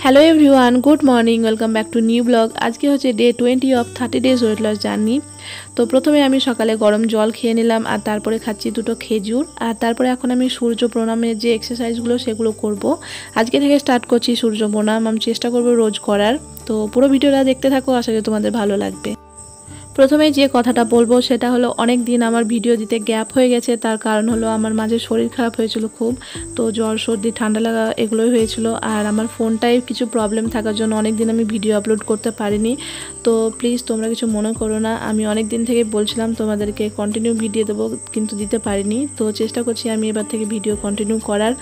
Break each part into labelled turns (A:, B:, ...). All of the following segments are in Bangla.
A: Hello everyone, good morning, welcome back to new blog. আজকে হচ্ছে day 20 of 30 days weight loss journey. তো প্রথমে আমি সকালে গরম জল খেয়ে নিলাম, আর তারপরে খাচ্ছি দুটো খেজুর, আর তারপরে এখন আমি সূর্য প্রণামের যে এক্সারসাইজগুলো সেগুলো করব। আজকে থেকে স্টার্ট করছি সূর্য প্রণাম, আমি চেষ্টা করব রোজ করার। তো পুরো ভিডিওটা দেখতে থাকো, আশা করি তোমাদের ভালো লাগবে। প্রথমে যে কথাটা বলবো সেটা হলো, অনেক দিন আমার ভিডিও দিতে গ্যাপ হয়ে গেছে। তার কারণ হলো আমার মাঝে শরীর খারাপ হয়েছিল খুব, তো জ্বর সর্দি ঠান্ডা লাগা এগুলোই হয়েছিল। আর আমার ফোনটায় কিছু প্রবলেম থাকার জন্য অনেক দিন আমি ভিডিও আপলোড করতে পারিনি। তো প্লিজ তোমরা কিছু মনে করো না, আমি অনেক দিন থেকে বলছিলাম তোমাদেরকে কন্টিনিউ ভিডিও দেবো, কিন্তু দিতে পারিনি। তো চেষ্টা করছি আমি এবার থেকে ভিডিও কন্টিনিউ করার।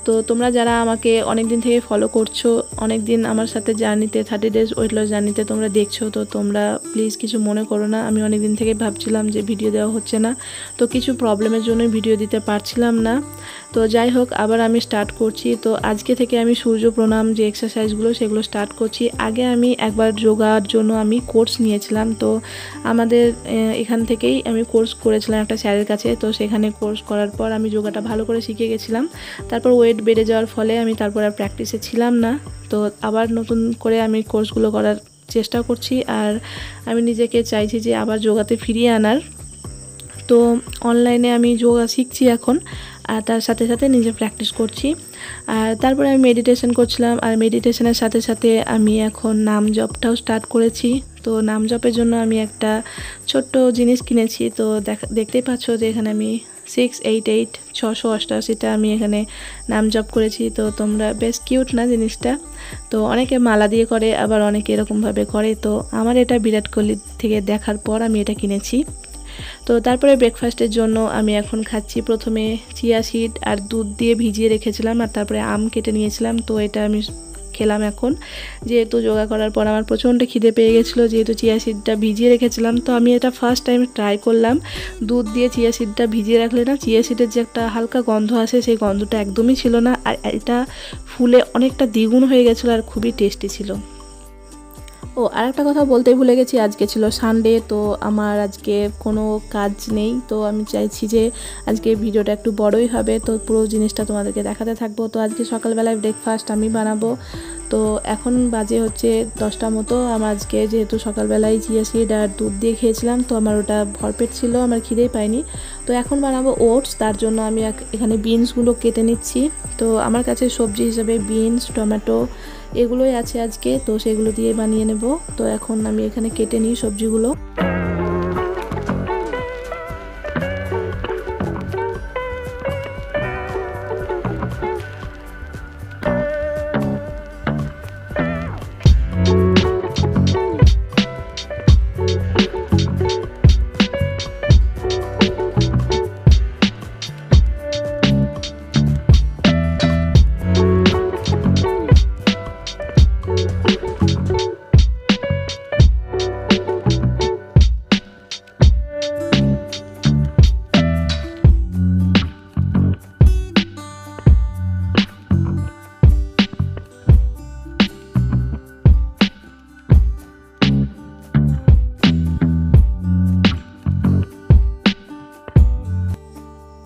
A: তো তোমরা যারা আমাকে অনেক দিন থেকে ফলো করছো, অনেক দিন আমার সাথে জার্নিতে 30 ডেজ ওয়েট লস জার্নিতে তোমরা দেখছো, তো তোমরা প্লিজ কিছু মনে করো না। আমি অনেক দিন থেকে ভাবছিলাম যে ভিডিও দেওয়া হচ্ছে না, তো কিছু প্রবলেমের জন্য ভিডিও দিতে পারছিলাম না। তো যাই হোক, আবার আমি স্টার্ট করছি। তো আজকে থেকে আমি সূর্য প্রণাম যে এক্সারসাইজগুলো সেগুলো স্টার্ট করছি। আগে আমি একবার যোগার জন্য আমি কোর্স নিয়েছিলাম, তো আমাদের এখান থেকেই আমি কোর্স করেছিলাম একটা স্যারের কাছে। তো সেখানে কোর্স করার পর আমি যোগাটা ভালো করে শিখে গেছিলাম। তারপর ওয়েট বেড়ে যাওয়ার ফলে আমি তারপর আর প্র্যাকটিসে ছিলাম না। তো আবার নতুন করে আমি কোর্সগুলো করার চেষ্টা করছি, আর আমি নিজেকে চাইছি যে আবার যোগাতে ফিরিয়ে আনার। তো অনলাইনে আমি যোগা শিখছি এখন, আর তার সাথে সাথে নিজে প্র্যাকটিস করছি। আর তারপরে আমি মেডিটেশন করছিলাম, আর মেডিটেশনের সাথে সাথে আমি এখন নাম জপটাও স্টার্ট করেছি। তো নাম জপের জন্য আমি একটা ছোট্ট জিনিস কিনেছি। তো দেখতেই পাচ্ছ যে এখানে আমি 688 688টা আমি এখানে নাম জপ করেছি। তো তোমরা বেশ কিউট না জিনিসটা? তো অনেকে মালা দিয়ে করে, আবার অনেকে এরকমভাবে করে। তো আমার এটা বিরাট কোহলি থেকে দেখার পর আমি এটা কিনেছি। তো তারপরে ব্রেকফাস্টের জন্য আমি এখন খাচ্ছি প্রথমে চিয়া সিড আর দুধ দিয়ে ভিজিয়ে রেখেছিলাম, আর তারপরে আম কেটে নিয়েছিলাম। তো এটা আমি খেলাম এখন, যেহেতু যোগা করার পর আমার প্রচণ্ড খিদে পেয়ে গেছিলো। যেহেতু চিয়া সিডটা ভিজিয়ে রেখেছিলাম, তো আমি এটা ফার্স্ট টাইম ট্রাই করলাম। দুধ দিয়ে চিয়া সিডটা ভিজিয়ে রাখলে না, চিয়া সিডের যে একটা হালকা গন্ধ আসে, সেই গন্ধটা একদমই ছিল না। আর এটা ফুলে অনেকটা দ্বিগুণ হয়ে গেছিলো, আর খুবই টেস্টি ছিল। ও আর একটা কথা বলতেই ভুলে গেছি, আজকে ছিল সানডে। তো আমার আজকে কোনো কাজ নেই। তো আমি চাইছি যে আজকে ভিডিওটা একটু বড়ই হবে, তো পুরো জিনিসটা তোমাদেরকে দেখাতে থাকবো। তো আজকে সকালবেলায় ব্রেকফাস্ট আমি বানাবো। তো এখন বাজে হচ্ছে 10টা মতো। আমার আজকে যেহেতু সকালবেলায় চিয়া সিড আর দুধ দিয়ে খেয়েছিলাম, তো আমার ওটা ভরপেট ছিল, আমার খিদেই পাইনি। তো এখন বানাবো ওটস। তার জন্য আমি এখানে বিনসগুলো কেটে নিচ্ছি। তো আমার কাছে সবজি হিসেবে বিনস, টমেটো এগুলোই আছে আজকে, তো সেগুলো দিয়ে বানিয়ে নেব। তো এখন আমি এখানে কেটে নিই সবজিগুলো।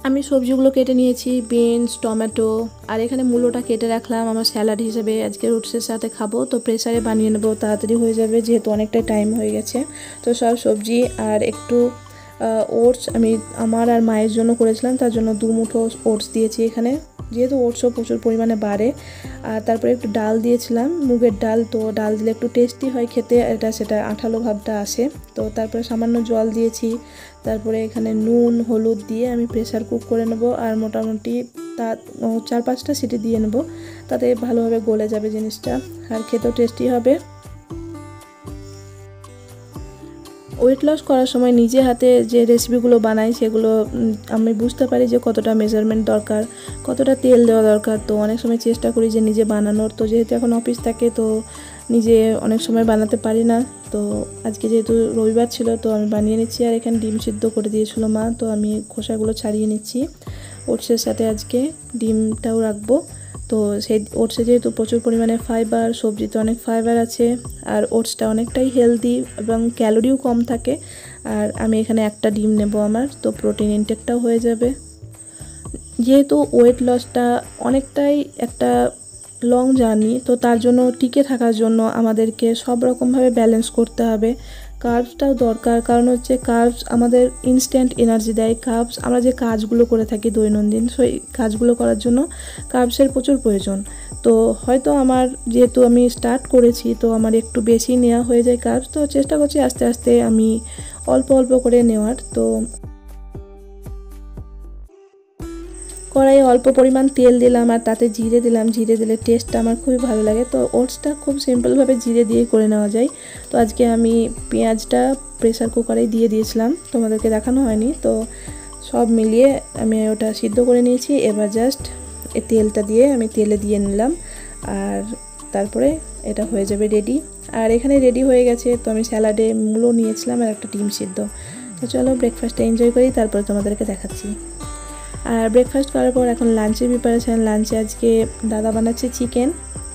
A: আমি সবজিগুলো কেটে নিয়েছি, বিনস, টমেটো, আর এখানে মূলোটা কেটে রাখলাম আমার স্যালাড হিসেবে আজকে রুটসের সাথে খাবো। তো প্রেসারে বানিয়ে নেবো, তাড়াতাড়ি হয়ে যাবে যেহেতু অনেকটাই টাইম হয়ে গেছে। তো সব সবজি আর একটু ওটস আমি আমার আর মায়ের জন্য করেছিলাম, তার জন্য 2 মুঠো ওটস দিয়েছি এখানে, যেহেতু ওটসও প্রচুর পরিমাণে বাড়ে। আর তারপরে একটু ডাল দিয়েছিলাম, মুগের ডাল। তো ডাল দিলে একটু টেস্টি হয় খেতে, সেটা আঠালো ভাবটা আসে। তো তারপরে সামান্য জল দিয়েছি। তারপরে এখানে নুন হলুদ দিয়ে আমি প্রেসার কুক করে নেব, আর মোটামুটি 4-5টা সিটি দিয়ে নেব, তাতে ভালোভাবে গলে যাবে জিনিসটা, আর খেতেও টেস্টি হবে। ওয়েট লস করার সময় নিজে হাতে যে রেসিপিগুলো বানাই, সেগুলো আমি বুঝতে পারি যে কতটা মেজারমেন্ট দরকার, কতটা তেল দেওয়া দরকার। তো অনেক সময় চেষ্টা করি যে নিজে বানানোর। তো যেহেতু এখন অফিস থাকে, তো নিজে অনেক সময় বানাতে পারি না। তো আজকে যেহেতু রবিবার ছিল, তো আমি বানিয়ে নিচ্ছি। আর এখানে ডিম সিদ্ধ করে দিয়েছিল মা, তো আমি খোসাগুলো ছাড়িয়ে নিচ্ছি। ওটসের সাথে আজকে ডিমটাও রাখবো। তো সেই ওটসে যেহেতু প্রচুর পরিমাণে ফাইবার, সবজিতে অনেক ফাইবার আছে, আর ওটসটা অনেকটাই হেলদি এবং ক্যালোরিও কম থাকে। আর আমি এখানে একটা ডিম নেব আমার, তো প্রোটিন ইনটেকটাও হয়ে যাবে। যেহেতু ওয়েট লসটা অনেকটাই একটা লং জার্নি, তো তার জন্য টিকে থাকার জন্য আমাদেরকে সব রকমভাবে ব্যালেন্স করতে হবে। কার্বসটাও দরকার, কারণ হচ্ছে কার্বস আমাদের ইনস্ট্যান্ট এনার্জি দেয়। কার্বস আমরা যে কাজগুলো করে থাকি দৈনন্দিন, সেই কাজগুলো করার জন্য কার্বসের প্রচুর প্রয়োজন। তো হয়তো আমার যেহেতু আমি স্টার্ট করেছি, তো আমার একটু বেশি নেওয়া হয়ে যায় কার্বস, তো চেষ্টা করছি আস্তে আস্তে আমি অল্প অল্প করে নেওয়ার। তো কড়াইয়ে অল্প পরিমাণ তেল দিলাম আর তাতে জিরে দিলাম। জিরে দিলে টেস্টটা আমার খুবই ভালো লাগে। তো ওটসটা খুব সিম্পলভাবে জিরে দিয়ে করে নেওয়া যায়। তো আজকে আমি পেঁয়াজটা প্রেসার কুকারে দিয়ে দিয়েছিলাম, তোমাদেরকে দেখানো হয়নি। তো সব মিলিয়ে আমি ওটা সিদ্ধ করে নিয়েছি। এবার জাস্ট এই তেলটা দিয়ে আমি তেলে দিয়ে নিলাম, আর তারপরে এটা হয়ে যাবে রেডি। আর এখানে রেডি হয়ে গেছে। তো আমি স্যালাডে মূলো নিয়েছিলাম আর একটা ডিম সিদ্ধ। তো চলো ব্রেকফাস্টটা এনজয় করি, তারপরে তোমাদেরকে দেখাচ্ছি। আর ব্রেকফাস্ট করার পর এখন লাঞ্চের প্রিপারেশান। লাঞ্চে আজকে দাদা বানাচ্ছে চিকেন,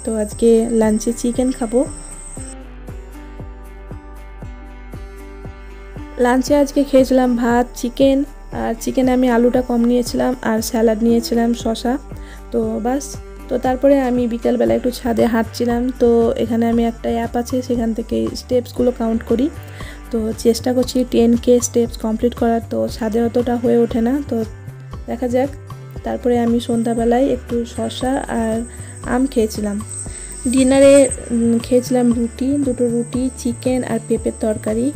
A: তো আজকে লাঞ্চে চিকেন খাবো। লাঞ্চে আজকে খেয়েছিলাম ভাত, চিকেন, আর চিকেনে আমি আলুটা কম নিয়েছিলাম আর স্যালাড নিয়েছিলাম শসা। তো বাস। তো তারপরে আমি বিকালবেলা একটু ছাদে হাঁটছিলাম। তো এখানে আমি একটা অ্যাপ আছে, সেখান থেকে স্টেপসগুলো কাউন্ট করি। তো চেষ্টা করছি 10K স্টেপস কমপ্লিট করার। তো ছাদে অতটা হয়ে ওঠে না, তো দেখা যাক। তারপরে আমি সন্ধ্যাবেলায় একটু শসা আর আম খেয়েছিলাম। ডিনারে খেয়েছিলাম দুটো রুটি, চিকেন আর পেঁপের তরকারি।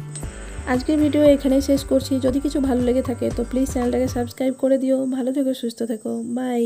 A: আজকের ভিডিও এখানেই শেষ করছি। যদি কিছু ভালো লেগে থাকে তো প্লিজ চ্যানেলটাকে সাবস্ক্রাইব করে দিও। ভালো থেকো, সুস্থ থেকো, বাই।